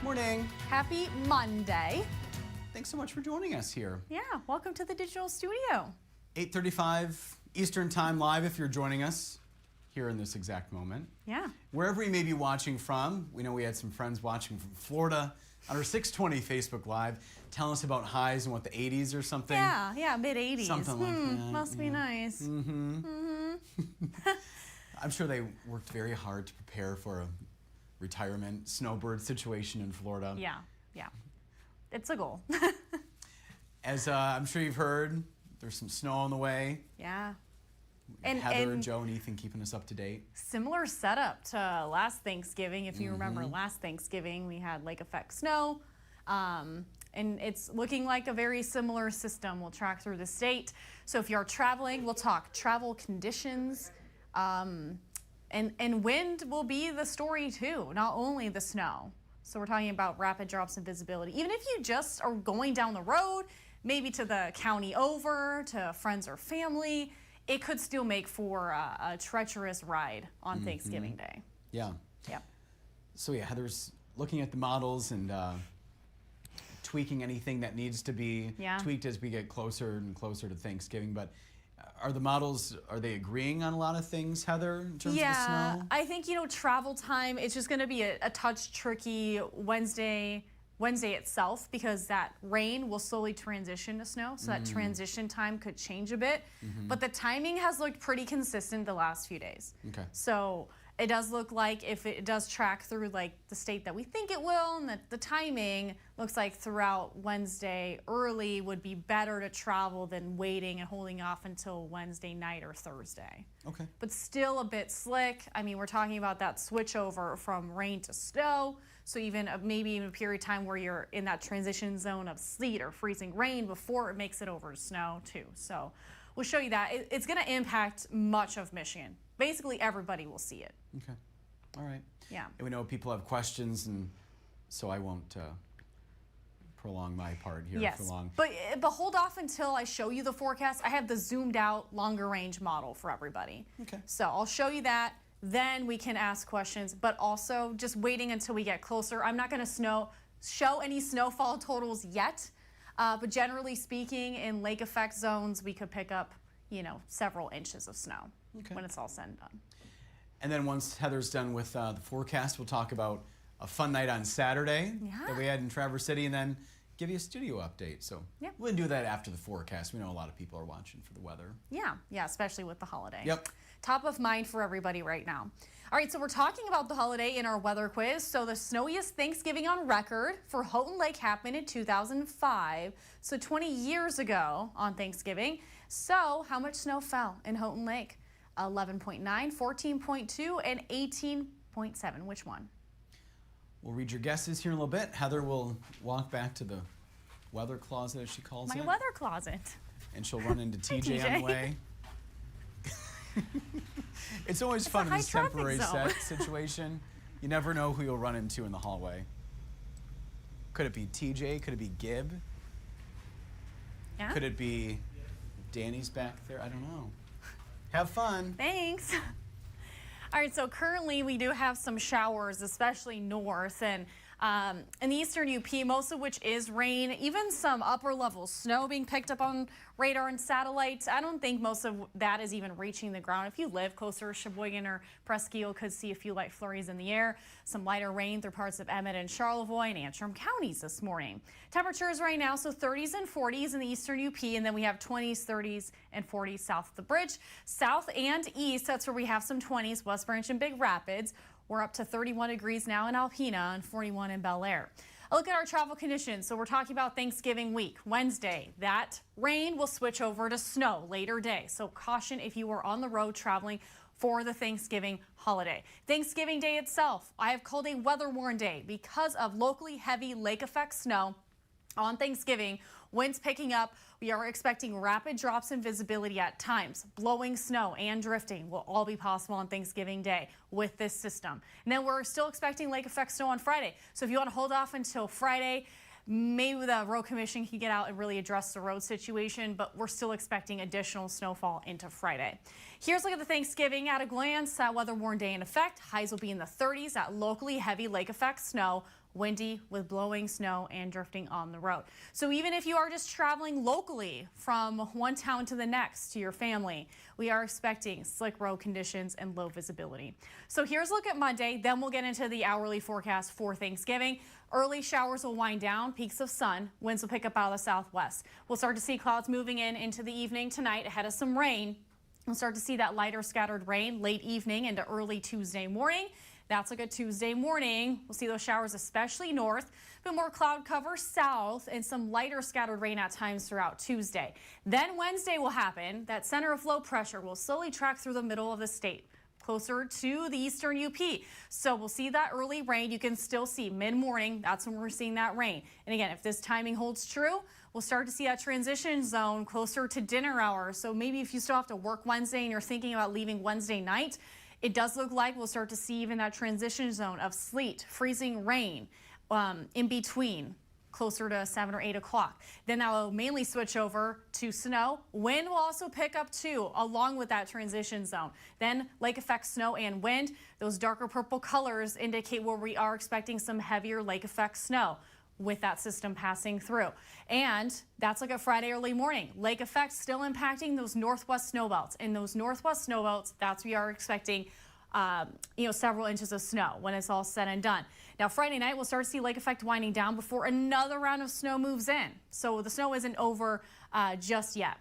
Morning. Happy Monday. Thanks so much for joining us here. Yeah, welcome to the digital studio. 8:35 Eastern Time live if you're joining us here in this exact moment. Yeah. Wherever you may be watching from, we know we had some friends watching from Florida on our 620 Facebook Live. Tell us about highs and what, the 80s or something? Yeah, mid-80s. Something like that. Must be nice. I'm sure they worked very hard to prepare for a retirement snowbird situation in Florida. Yeah. It's a goal. As I'm sure you've heard, there's some snow on the way. Yeah. Heather, Joe, and Ethan keeping us up to date. Similar setup to last Thanksgiving. If you remember last Thanksgiving, we had lake effect snow. And it's looking like a very similar system will track through the state. So if you're traveling, we'll talk travel conditions. And wind will be the story too, not only the snow. So we're talking about rapid drops in visibility. Even if you just are going down the road, maybe to the county over, to friends or family, it could still make for a treacherous ride on Thanksgiving Day. Yeah. Yep. So yeah, Heather's looking at the models and tweaking anything that needs to be tweaked as we get closer and closer to Thanksgiving. But are the models, are they agreeing on a lot of things, Heather, in terms of the snow? I think, travel time, it's just going to be a touch tricky Wednesday itself, because that rain will slowly transition to snow. So that transition time could change a bit. But the timing has looked pretty consistent the last few days. Okay. So it does look like if it does track through like the state that we think it will, and that the timing looks like throughout Wednesday early would be better to travel than waiting and holding off until Wednesday night or Thursday. Okay. But still a bit slick. I mean, we're talking about that switch over from rain to snow. So even maybe in a period of time where you're in that transition zone of sleet or freezing rain before it makes it over to snow too. So we'll show you that. It's going to impact much of Michigan. Basically, everybody will see it. Okay. All right. Yeah. And we know people have questions, and so I won't prolong my part here for long. But hold off until I show you the forecast. I have the zoomed out longer range model for everybody. Okay. So I'll show you that. Then we can ask questions, but also just waiting until we get closer. I'm not going to show any snowfall totals yet, but generally speaking, in lake effect zones, we could pick up, several inches of snow when it's all said and done. And then once Heather's done with the forecast, we'll talk about a fun night on Saturday that we had in Traverse City, and then give you a studio update. So we'll do that after the forecast. We know a lot of people are watching for the weather. Yeah, especially with the holiday. Yep. Top of mind for everybody right now. All right, so we're talking about the holiday in our weather quiz. So the snowiest Thanksgiving on record for Houghton Lake happened in 2005, so 20 years ago on Thanksgiving. So how much snow fell in Houghton Lake? 11.9, 14.2, and 18.7. Which one? We'll read your guesses here in a little bit. Heather will walk back to the weather closet, as she calls it. My weather closet. And she'll run into TJ on the way. It's always fun in this temporary set situation. You never know who you'll run into in the hallway. Could it be TJ? Could it be Gib? Yeah. Could it be Danny's back there? I don't know. Have fun. Thanks. All right, so currently we do have some showers, especially north, and in the eastern UP, most of which is rain, even some upper level snow being picked up on radar and satellites. I don't think most of that is even reaching the ground. If you live closer to Sheboygan or Presque Isle, could see a few light flurries in the air. Some lighter rain through parts of Emmett and Charlevoix and Antrim counties this morning. Temperatures right now, so 30s and 40s in the eastern UP, and then we have 20s, 30s, and 40s south of the bridge. South and east, that's where we have some 20s, West Branch and Big Rapids. We're up to 31 degrees now in Alpena and 41 in Bel Air. A look at our travel conditions. So we're talking about Thanksgiving week, Wednesday. That rain will switch over to snow later day. So caution if you are on the road traveling for the Thanksgiving holiday. Thanksgiving Day itself, I have called a weather warn day because of locally heavy lake effect snow on Thanksgiving. Winds picking up. We are expecting rapid drops in visibility at times. Blowing snow and drifting will all be possible on Thanksgiving Day with this system. And then we're still expecting lake effect snow on Friday. So if you want to hold off until Friday, maybe the road commission can get out and really address the road situation, but we're still expecting additional snowfall into Friday. Here's a look at the Thanksgiving at a glance. Weather warn day in effect. Highs will be in the 30s at locally heavy lake effect snow. windy with blowing snow and drifting on the road. So even if you are just traveling locally from one town to the next to your family, we are expecting slick road conditions and low visibility. So here's a look at Monday, then we'll get into the hourly forecast for Thanksgiving. Early showers will wind down, peaks of sun, winds will pick up out of the southwest. We'll start to see clouds moving in into the evening tonight ahead of some rain. We'll start to see that lighter scattered rain late evening into early Tuesday morning. That's like a Tuesday morning. We'll see those showers, especially north, but more cloud cover south and some lighter scattered rain at times throughout Tuesday. Then Wednesday will happen. That center of low pressure will slowly track through the middle of the state, closer to the eastern UP. So we'll see that early rain. You can still see mid-morning. That's when we're seeing that rain. And again, if this timing holds true, we'll start to see that transition zone closer to dinner hour. So maybe if you still have to work Wednesday and you're thinking about leaving Wednesday night, it does look like we'll start to see even that transition zone of sleet, freezing rain in between, closer to 7 or 8 o'clock. Then that will mainly switch over to snow. Wind will also pick up too, along with that transition zone. Then lake effect snow and wind. Those darker purple colors indicate where we are expecting some heavier lake effect snow with that system passing through. And that's like a Friday early morning. Lake effect still impacting those northwest snow belts. In those northwest snow belts, that's we are expecting several inches of snow when it's all said and done. Now Friday night, we'll start to see lake effect winding down before another round of snow moves in. So the snow isn't over just yet.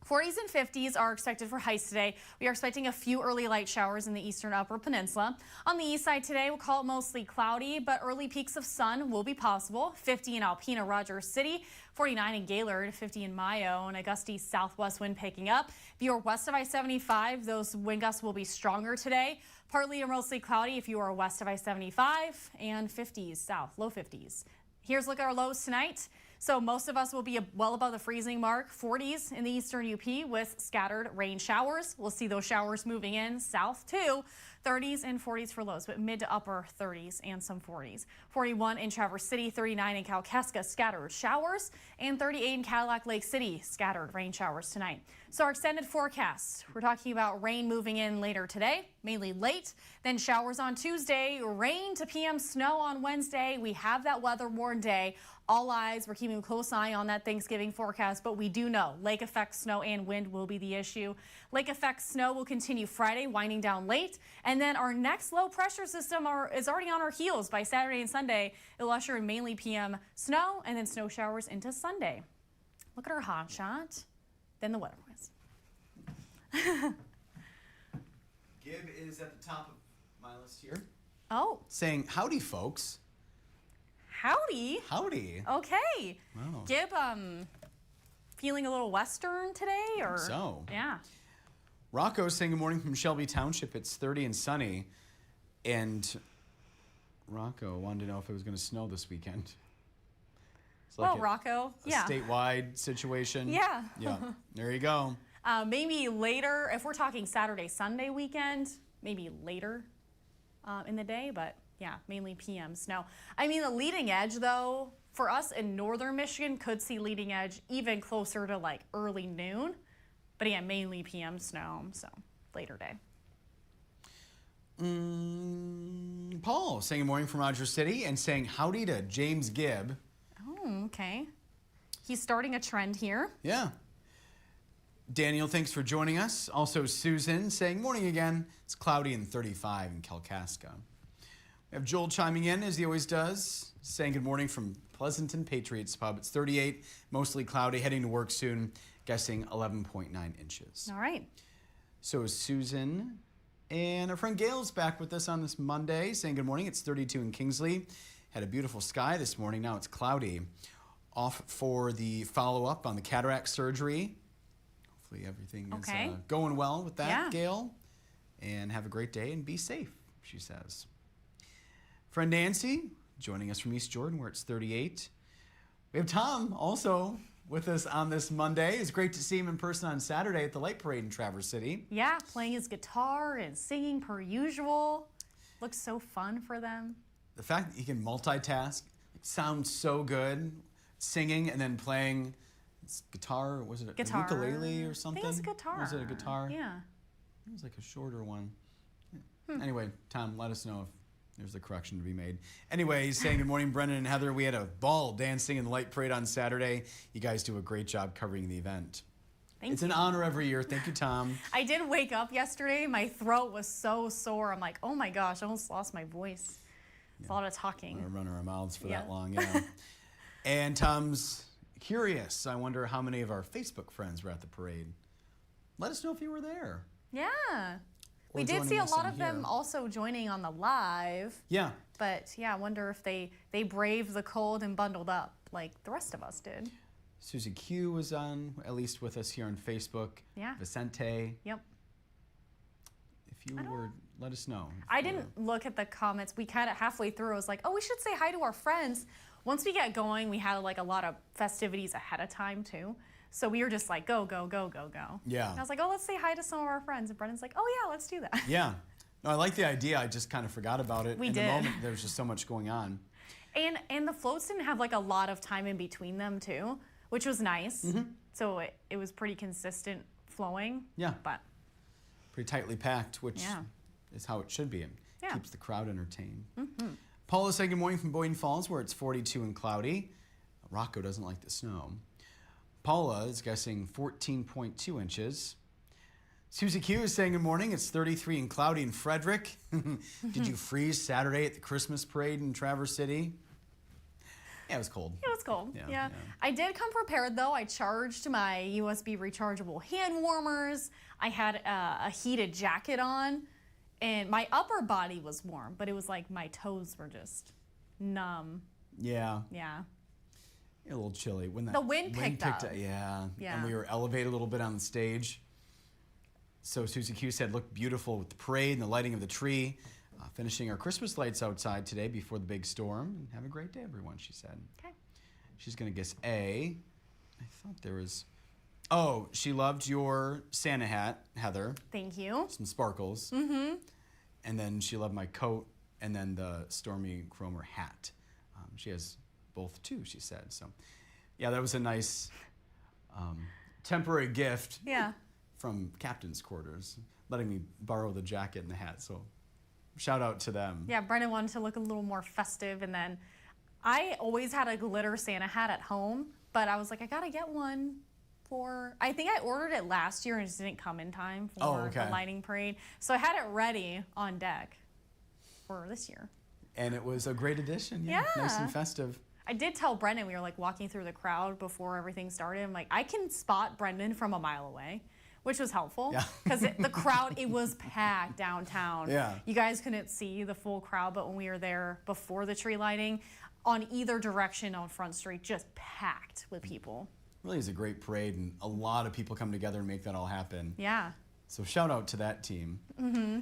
40s and 50s are expected for highs today. We are expecting a few early light showers in the eastern upper peninsula. On the east side today, we'll call it mostly cloudy, but early peaks of sun will be possible. 50 in Alpena, Rogers City, 49 in Gaylord, 50 in Mayo, and a gusty southwest wind picking up. If you are west of I-75, those wind gusts will be stronger today. Partly or mostly cloudy if you are west of I-75, and 50s south, low 50s. Here's a look at our lows tonight. So most of us will be well above the freezing mark, 40s in the eastern UP with scattered rain showers. We'll see those showers moving in south too. 30s and 40s for lows, but mid to upper 30s and some 40s. 41 in Traverse City, 39 in Kalkaska, scattered showers, and 38 in Cadillac Lake City, scattered rain showers tonight. So our extended forecast, we're talking about rain moving in later today, mainly late, then showers on Tuesday, rain to PM snow on Wednesday. We have that weather worn day. All eyes, we're keeping a close eye on that Thanksgiving forecast, but we do know lake effect snow and wind will be the issue. Lake effect snow will continue Friday, winding down late, and then our next low pressure system is already on our heels. By Saturday and Sunday, it'll usher in mainly PM snow and then snow showers into Sunday. Look at our hot shot, then the weather quiz. Gib is at the top of my list here. Oh. Saying, howdy, folks. Howdy. Howdy. Okay. Wow. Gib, feeling a little western today, or? So. Yeah. Rocco saying good morning from Shelby Township. It's 30 and sunny. And Rocco wanted to know if it was going to snow this weekend. It's like Rocco, yeah. Statewide situation. Yeah. Yeah. There you go. Maybe later, if we're talking Saturday, Sunday weekend, maybe later in the day, but yeah, mainly PM snow. I mean, the leading edge, though, for us in northern Michigan, could see leading edge even closer to like early noon. But again, mainly PM snow, so later day. Paul saying good morning from Rogers City and saying howdy to James Gibb. Oh, okay. He's starting a trend here. Yeah. Daniel, thanks for joining us. Also, Susan saying morning again. It's cloudy and 35 in Kalkaska. We have Joel chiming in, as he always does, saying good morning from Pleasanton Patriots Pub. It's 38, mostly cloudy, heading to work soon, guessing 11.9 inches. All right. So is Susan. And our friend Gail's back with us on this Monday, saying good morning. It's 32 in Kingsley. Had a beautiful sky this morning. Now it's cloudy. Off for the follow-up on the cataract surgery. Hopefully everything is going well with that, Gail. And have a great day and be safe, she says. Friend Nancy joining us from East Jordan, where it's 38. We have Tom also with us on this Monday. It's great to see him in person on Saturday at the Light Parade in Traverse City. Yeah, playing his guitar and singing per usual. Looks so fun for them. The fact that he can multitask, it sounds so good, singing and then playing his guitar. Was it a ukulele or something? I think it's a guitar. Was it a guitar? Yeah. It was like a shorter one. Anyway, Tom, let us know There's the correction to be made. Anyway, he's saying, good morning, Brendan and Heather. We had a ball dancing in the light parade on Saturday. You guys do a great job covering the event. It's an honor every year. Thank you, Tom. I did wake up yesterday. My throat was so sore. I'm like, oh my gosh, I almost lost my voice. It's a lot of talking. We're running our mouths for that long, yeah. And Tom's curious. I wonder how many of our Facebook friends were at the parade. Let us know if you were there. Yeah. Or we did see a lot of here. them also joining on the live. Yeah. But yeah, I wonder if they braved the cold and bundled up like the rest of us did. Susie Q was on, at least with us here on Facebook. Yeah. Vicente. Yep. If you were, let us know. I didn't look at the comments. We kind of halfway through, I was like, oh, we should say hi to our friends. Once we get going, we had like a lot of festivities ahead of time too. So we were just like, go, go, go, go, go. Yeah. And I was like, oh, let's say hi to some of our friends. And Brendan's like, oh yeah, let's do that. Yeah. No, I like the idea. I just kind of forgot about it. In did. the moment, there was just so much going on. And the floats didn't have like a lot of time in between them too, which was nice. Mm-hmm. So it was pretty consistent flowing. Yeah. But pretty tightly packed, which is how it should be. It keeps the crowd entertained. Mm-hmm. Paula said good morning from Boyden Falls, where it's 42 and cloudy. Rocco doesn't like the snow. Paula is guessing 14.2 inches. Susie Q is saying good morning. It's 33 and cloudy in Frederick. Did you freeze Saturday at the Christmas parade in Traverse City? Yeah, it was cold. It was cold. Yeah. I did come prepared though. I charged my USB rechargeable hand warmers. I had a heated jacket on, and my upper body was warm, but it was like my toes were just numb. Yeah. Yeah. A little chilly. When that the wind picked up. Yeah. And we were elevated a little bit on the stage. So Susie Q said, looked beautiful with the parade and the lighting of the tree. Finishing our Christmas lights outside today before the big storm. And have a great day, everyone, she said. Okay. She's going to guess A. I thought there was... Oh, she loved your Santa hat, Heather. Thank you. Some sparkles. Mm-hmm. And then she loved my coat and then the Stormy Cromer hat. She has both too, she said. So, yeah, that was a nice temporary gift. Yeah. From captain's quarters, letting me borrow the jacket and the hat. So shout out to them. Yeah, Brendan wanted to look a little more festive, and then I always had a glitter Santa hat at home, but I was like, I gotta get one for, I think I ordered it last year and it just didn't come in time for the lighting parade. So I had it ready on deck for this year. And it was a great addition. Yeah. Nice and festive. I did tell Brendan, we were like walking through the crowd before everything started. I'm like, I can spot Brendan from a mile away, which was helpful because the crowd, it was packed downtown. Yeah. You guys couldn't see the full crowd, but when we were there before the tree lighting, on either direction on Front Street, just packed with people. Really is a great parade, and a lot of people come together and make that all happen. Yeah. So shout out to that team. Mm-hmm.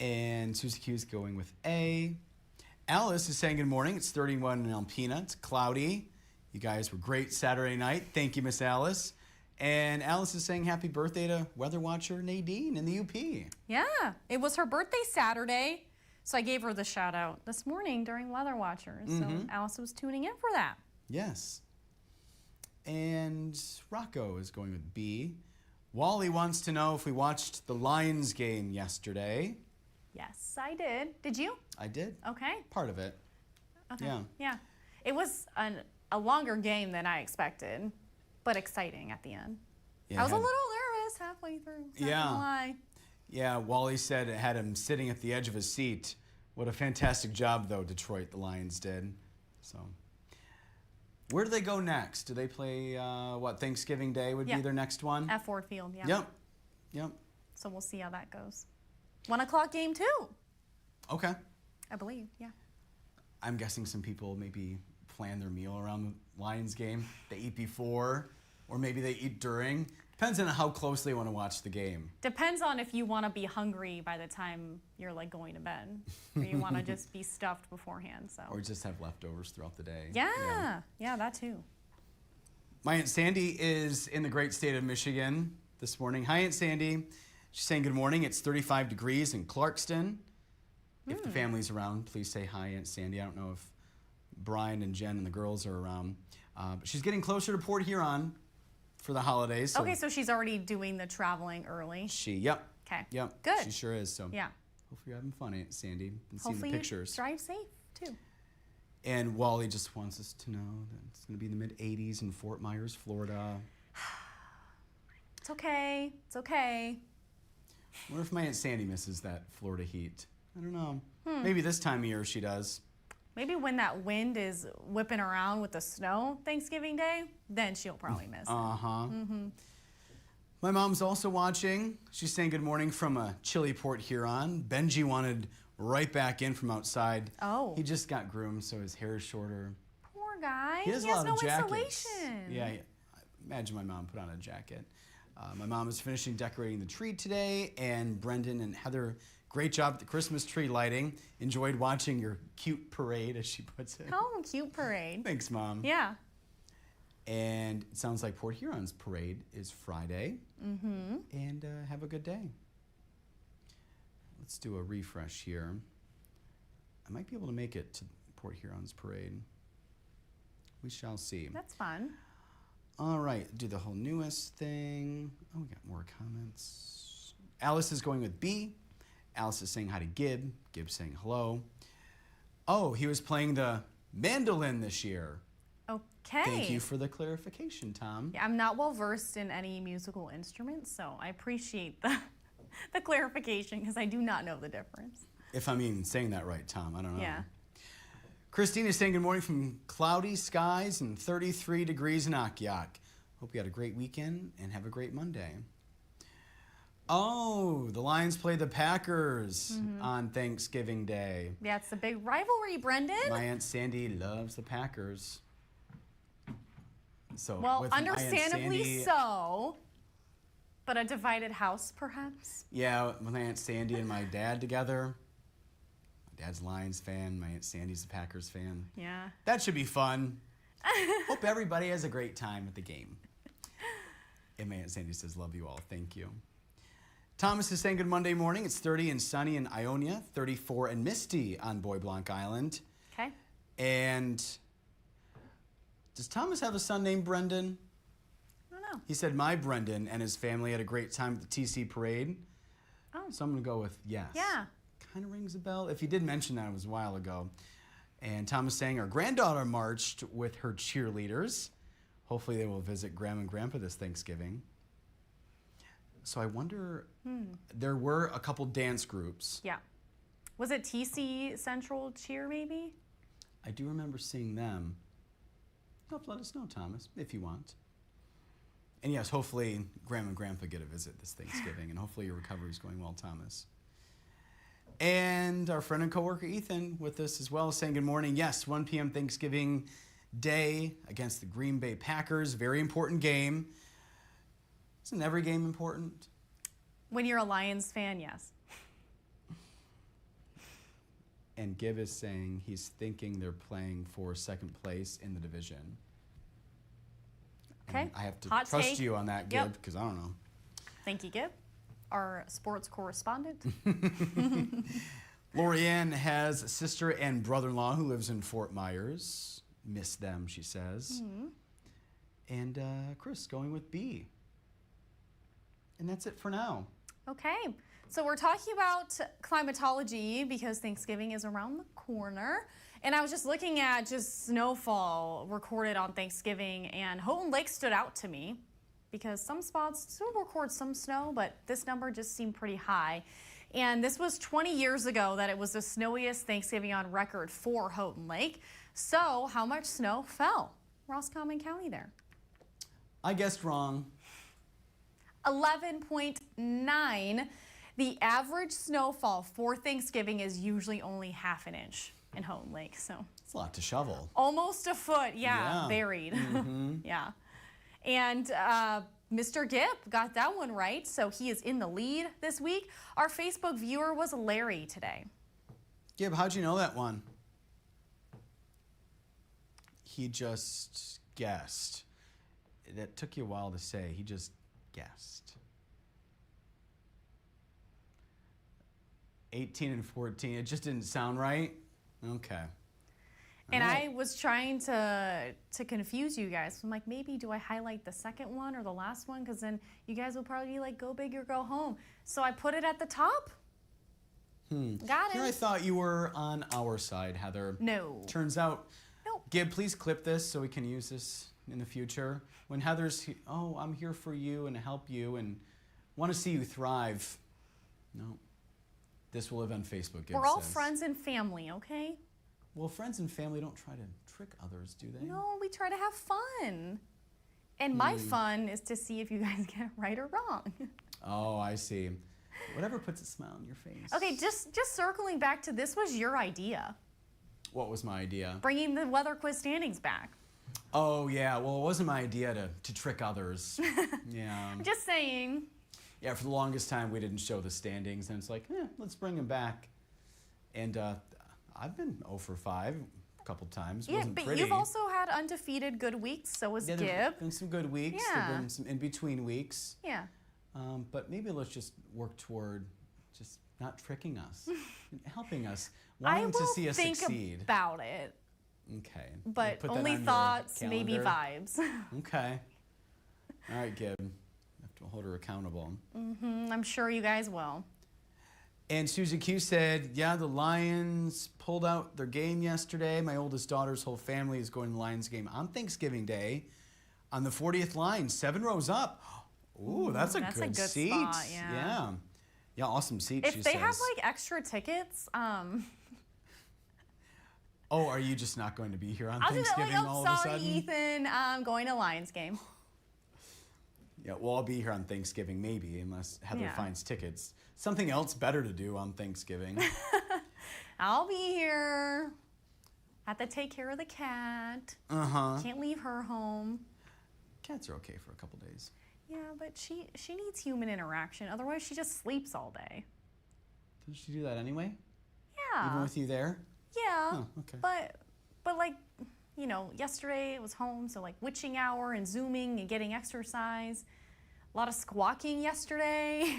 And Susie Q is going with A. Alice is saying good morning. It's 31 in Alpena. It's cloudy. You guys were great Saturday night. Thank you, Miss Alice. And Alice is saying happy birthday to weather watcher Nadine in the UP. Yeah, it was her birthday Saturday, so I gave her the shout out this morning during Weather Watchers. So Alice was tuning in for that. Yes. And Rocco is going with B. Wally wants to know if we watched the Lions game yesterday. Yes, I did. Did you? I did. Okay. Part of it. Okay. Yeah. Yeah. It was a longer game than I expected, but exciting at the end. Yeah, I was a little nervous halfway through. Not gonna lie. Yeah, Wally said it had him sitting at the edge of his seat. What a fantastic job, though, Detroit, the Lions did. So, where do they go next? Do they play, Thanksgiving Day would be their next one? At Ford Field, yeah. Yep. Yep. So we'll see how that goes. 1 o'clock game, too. Okay. I believe, yeah. I'm guessing some people maybe plan their meal around the Lions game. They eat before, or maybe they eat during. Depends on how closely they want to watch the game. Depends on if you want to be hungry by the time you're like going to bed, or you want to just be stuffed beforehand. So. Or just have leftovers throughout the day. Yeah, that too. My Aunt Sandy is in the great state of Michigan this morning. Hi, Aunt Sandy. She's saying good morning. It's 35 degrees in Clarkston. If the family's around, please say hi, Aunt Sandy. I don't know if Brian and Jen and the girls are around. But she's getting closer to Port Huron for the holidays. Okay, so she's already doing the traveling early. Yep. Okay. Yep. Good. She sure is. So yeah. Hopefully you're having fun, Aunt Sandy, and seeing Hopefully the pictures. you drive safe, too. And Wally just wants us to know that it's going to be in the mid-80s in Fort Myers, Florida. It's okay. It's okay. I wonder if my Aunt Sandy misses that Florida heat. I don't know. Maybe this time of year she does. Maybe when that wind is whipping around with the snow Thanksgiving Day, then she'll probably miss it. Uh-huh. My mom's also watching. She's saying good morning from a chilly Port Huron. Benji wanted right back in from outside. Oh. He just got groomed, so his hair is shorter. Poor guy. He has a has lot no of jackets. insulation. Yeah, imagine my mom put on a jacket. My mom is finishing decorating the tree today, and Brendan and Heather, great job at the Christmas tree lighting. Enjoyed watching your cute parade, as she puts it. Oh, cute parade. Thanks, Mom. Yeah. And it sounds like Port Huron's parade is Friday. And have a good day. Let's do a refresh here. I might be able to make it to Port Huron's parade. We shall see. That's fun. All right, do the whole newest thing. Oh, we got more comments. Alice is going with B. Alice is saying hi to Gib. Gib saying hello. Oh, he was playing the mandolin this year. Okay. Thank you for the clarification, Tom. Yeah, I'm not well versed in any musical instruments, so I appreciate the clarification because I do not know the difference. If I'm even saying that right, Tom, I don't know. Yeah. Christine is saying good morning from cloudy skies and 33 degrees in Akiak. Hope you had a great weekend and have a great Monday. Oh, the Lions play the Packers on Thanksgiving Day. Yeah, it's a big rivalry, Brendan. My Aunt Sandy loves the Packers. So Well, with my Aunt understandably Sandy, so, but a divided house, perhaps? Yeah, with my Aunt Sandy and my dad together. My dad's a Lions fan. My Aunt Sandy's a Packers fan. Yeah. That should be fun. Hope everybody has a great time at the game. And my Aunt Sandy says, love you all. Thank you. Thomas is saying good Monday morning. It's 30 and sunny in Ionia, 34 and misty on Bois Blanc Island. Okay. And does Thomas have a son named Brendan? I don't know. He said my Brendan and his family had a great time at the TC parade. Oh. So I'm going to go with yes. Yeah. Kind of rings a bell. If he did mention that, it was a while ago. And Thomas saying our granddaughter marched with her cheerleaders. Hopefully they will visit Grandma and Grandpa this Thanksgiving. So I wonder, there were a couple dance groups. Yeah. Was it TC Central Cheer, maybe? I do remember seeing them. You'll have to let us know, Thomas, if you want. And yes, hopefully Grandma and Grandpa get a visit this Thanksgiving, and hopefully your recovery is going well, Thomas. And our friend and coworker Ethan with us as well, saying good morning. Yes, 1 p.m. Thanksgiving Day against the Green Bay Packers. Very important game. Isn't every game important? When you're a Lions fan, yes. And Gib is saying he's thinking they're playing for second place in the division. Okay. And I have to Hot trust take. you on that, Gib, because I don't know. Thank you, Gib, our sports correspondent. Lorianne has a sister and brother-in-law who lives in Fort Myers. Miss them, she says. And Chris going with B. And that's it for now. Okay, so we're talking about climatology because Thanksgiving is around the corner. And I was just looking at just snowfall recorded on Thanksgiving, and Houghton Lake stood out to me because some spots still record some snow, but this number just seemed pretty high. And this was 20 years ago that it was the snowiest Thanksgiving on record for Houghton Lake. So how much snow fell? Roscommon County there. I guessed wrong. 11.9. The average snowfall for Thanksgiving is usually only half an inch in Houghton Lake, so It's a lot to shovel. almost a foot. Yeah. Yeah. Buried. Yeah. And Mr. Gipp got that one right, so he is in the lead this week. Our Facebook viewer was Larry today. Gib, how'd you know that one? He just guessed. That took you a while to say. He just guessed. 18 and 14. It just didn't sound right? Okay. And All right. I was trying to confuse you guys. I'm like, maybe do I highlight the second one or the last one? Because then you guys will probably be like, go big or go home. So I put it at the top. Got Here I it. thought you were on our side, Heather. No. Turns out, Nope. Gib, please clip this so we can use this in the future. When Heather's, oh, I'm here for you and help you and want to see you thrive. No. This will live on Facebook, Gib We're all says. friends and family, okay? Well, friends and family don't try to trick others, do they? No, we try to have fun. And my fun is to see if you guys get it right or wrong. Oh, I see. Whatever puts a smile on your face. Okay, just circling back to this was your idea, What was my idea? bringing the weather quiz standings back. Oh, yeah. Well, it wasn't my idea to trick others. Yeah. Just saying. Yeah, for the longest time, we didn't show the standings, and it's like, let's bring them back. And I've been 0 for 5 a couple times. Yeah, Wasn't but pretty. you've also had undefeated good weeks, so was There's Gib. been some good weeks. Yeah. There've been some in-between weeks. Yeah. But maybe let's just work toward just not tricking us, and helping us, wanting to see us think succeed. about it, Okay. but Put that only on your thoughts, maybe calendar. vibes. Okay. All right, Gib. Have to hold her accountable. I'm sure you guys will. And Susie Q said, yeah, the Lions pulled out their game yesterday. My oldest daughter's whole family is going to the Lions game on Thanksgiving Day on the 40th line, 7 rows up. Ooh, that's a good seat. Spot, yeah. Yeah, awesome seat, she If they says. have like extra tickets, Oh, are you just not going to be here on I'll do that. Thanksgiving Like, all oh, of a sorry, sudden? Ethan, I'm going to Lions game. Yeah, well, I'll be here on Thanksgiving, maybe, unless Heather Yeah. finds tickets. Something else better to do on Thanksgiving. I'll be here. Have to take care of the cat. Uh-huh. Can't leave her home. Cats are okay for a couple days. Yeah, but she needs human interaction. Otherwise, she just sleeps all day. Does she do that anyway? Yeah. Even with you there? Yeah. Oh, okay. But like, you know, yesterday it was home, so like witching hour and zooming and getting exercise. A lot of squawking yesterday.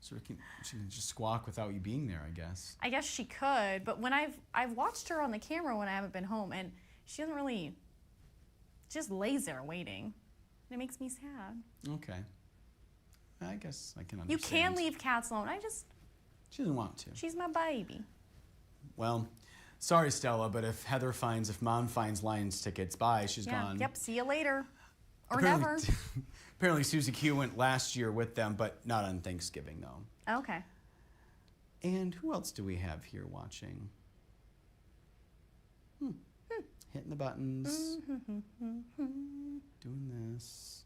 So she can just squawk without you being there, I guess. I guess she could, but when I've watched her on the camera when I haven't been home, and she doesn't really, she just lays there waiting. And it makes me sad. Okay. I guess I can understand. You can leave cats alone. She doesn't want to. She's my baby. Well, sorry, Stella, but if Mom finds Lions tickets, bye, she's gone. Yep, see you later. Or Apparently- never. Apparently Susie Q went last year with them, but not on Thanksgiving, though. Okay. And who else do we have here watching? Hitting the buttons. Doing this.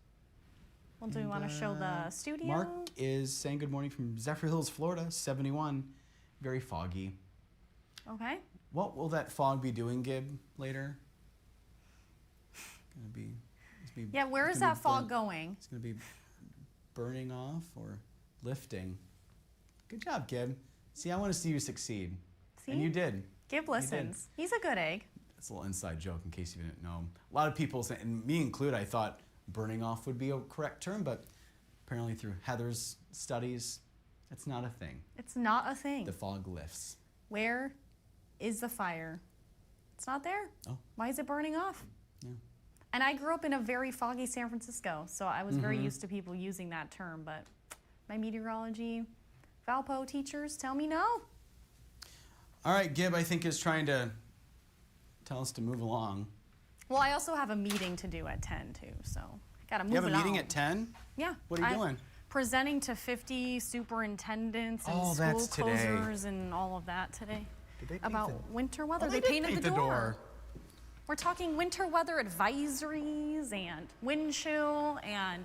Well, do we want to show the studio? Mark is saying good morning from Zephyr Hills, Florida, 71. Very foggy. Okay. What will that fog be doing, Gib, later? Gonna be. Yeah, where is that fog going? It's gonna be burning off or lifting. Good job, Gib. See, I want to see you succeed. See? And you did. Gib listens. He's a good egg. It's a little inside joke in case you didn't know. A lot of people, and me included, I thought burning off would be a correct term, but apparently through Heather's studies, it's not a thing. It's not a thing. The fog lifts. Where is the fire? It's not there. Oh. Why is it burning off? Yeah. And I grew up in a very foggy San Francisco, so I was very used to people using that term, but my meteorology Valpo teachers tell me no. All right, Gib, I think, is trying to tell us to move along. Well, I also have a meeting to do at 10 too, so gotta move You have a along. meeting at 10? Yeah. What are you doing? Presenting to 50 superintendents and Oh, school that's today. closers and all of that today Did they paint about the- winter weather. Oh, they did painted paint the door. We're talking winter weather advisories and wind chill and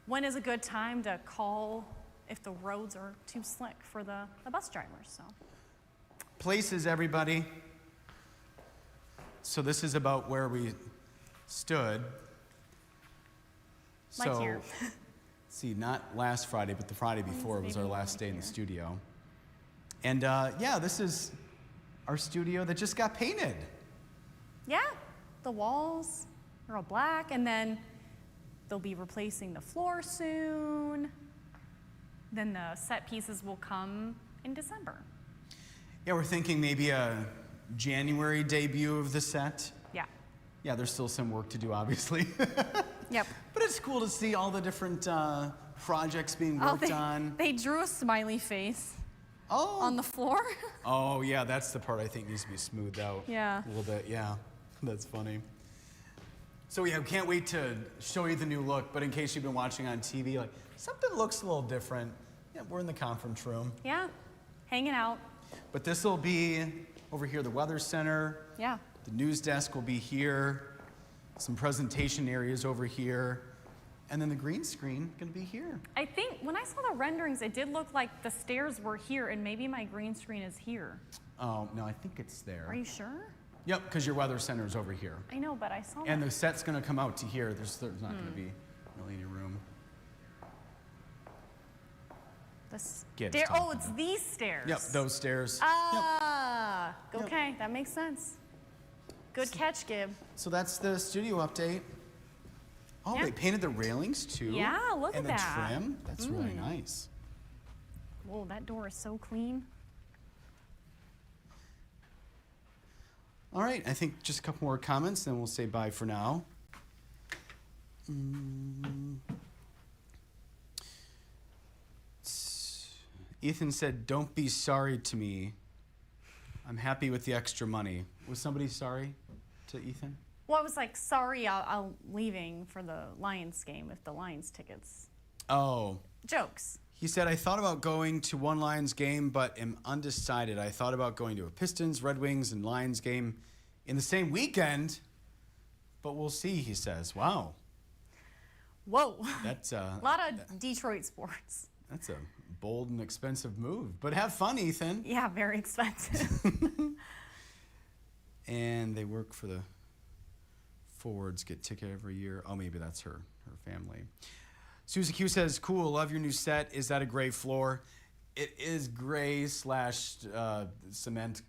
when is a good time to call if the roads are too slick for the bus drivers. So Places, everybody. So this is about where we stood. Like here. See, not last Friday, but the Friday before was our maybe last like day in the here. studio. And yeah, this is our studio that just got painted. yeah, the walls are all black and then they'll be replacing the floor soon. Then the set pieces will come in December. Yeah, we're thinking maybe a January debut of the set. Yeah. Yeah, there's still some work to do, obviously. Yep. But it's cool to see all the different projects being worked on. They drew a smiley face. on the floor. Oh, yeah, that's the part I think needs to be smoothed out. Yeah. A little bit, yeah. That's funny. So yeah, we can't wait to show you the new look, but in case you've been watching on TV, like, something looks a little different. Yeah, we're in the conference room. Yeah, hanging out. But this will be over here, the Weather Center. Yeah. The news desk will be here. Some presentation areas over here. And then the green screen gonna be here. I think when I saw the renderings, it did look like the stairs were here and maybe my green screen is here. Oh, no, I think it's there. Are you sure? Yep, because your Weather Center is over here. I know, but I saw And that. the set's gonna come out to here. There's not gonna be really any room. The oh, it's these stairs. Yep, those stairs. Ah, Yep. okay, that makes sense. Good catch, Gib. So that's the studio update. Oh, Yeah. they painted the railings too. Yeah, look and at the that. trim. That's really nice. Whoa, that door is so clean. All right, I think just a couple more comments, then we'll say bye for now. Ethan said, "Don't be sorry to me. I'm happy with the extra money." Was somebody sorry to Ethan? Well, I was like, sorry, I'm leaving for the Lions game if the Lions tickets. Oh. Jokes. He said, "I thought about going to one Lions game, but am undecided. I thought about going to a Pistons, Red Wings, and Lions game in the same weekend, but we'll see," he says. Wow. Whoa. That's a lot of Detroit sports. That's a bold and expensive move. But have fun, Ethan. Yeah, very expensive. And they work for the Forwards, get ticket every year. Oh, maybe that's her family. Susie Q says, "Cool, love your new set. Is that a gray floor?" It is gray / cement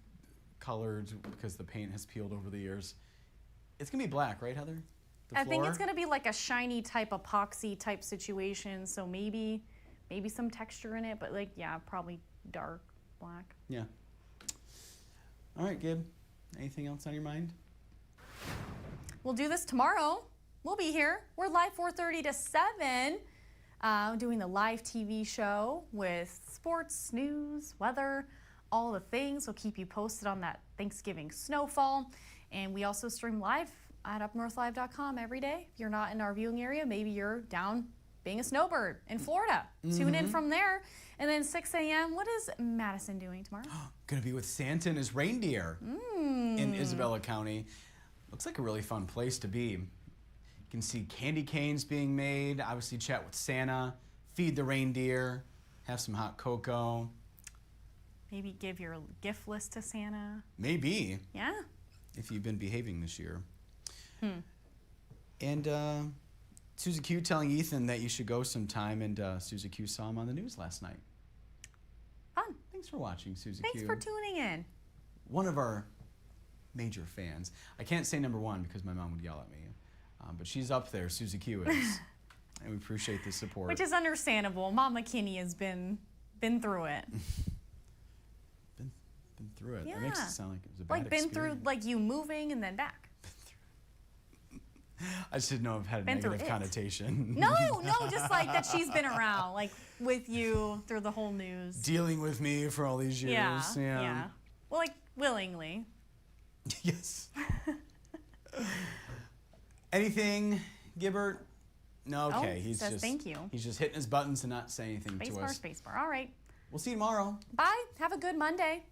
colored because the paint has peeled over the years. It's going to be black, right, Heather? I think it's going to be like a shiny type epoxy type situation, so maybe some texture in it, but like, yeah, probably dark black. Yeah. All right, Gib. Anything else on your mind? We'll do this tomorrow. We'll be here. We're live 4:30 to 7, doing the live TV show with sports, news, weather, all the things. We'll keep you posted on that Thanksgiving snowfall. And we also stream live at upnorthlive.com every day. If you're not in our viewing area, maybe you're down being a snowbird in Florida. Tune in from there. And then 6 a.m., what is Madison doing tomorrow? Going to be with Santa and his reindeer in Isabella County. Looks like a really fun place to be. You can see candy canes being made, obviously chat with Santa, feed the reindeer, have some hot cocoa. Maybe give your gift list to Santa. Maybe. Yeah. If you've been behaving this year. And Susie Q telling Ethan that you should go sometime, and Susie Q saw him on the news last night. Fun. Thanks for watching, Susie Q. Thanks for tuning in. One of our major fans. I can't say number one because my mom would yell at me. But she's up there, Susie Q is. And we appreciate the support. Which is understandable. Mama Kinney has been through it. been through it. Yeah. That makes it sound like it was a bad Like been experience. through like you moving and then back. I just didn't know if it had a Been through negative it. connotation. No, just like that she's been around, like with you through the whole news. Dealing with me for all these years. Yeah. Well, like willingly. Yes. Anything, Gibbert? No, okay. He says thank you. He's just hitting his buttons and not saying anything to us. Spacebar. All right. We'll see you tomorrow. Bye. Have a good Monday.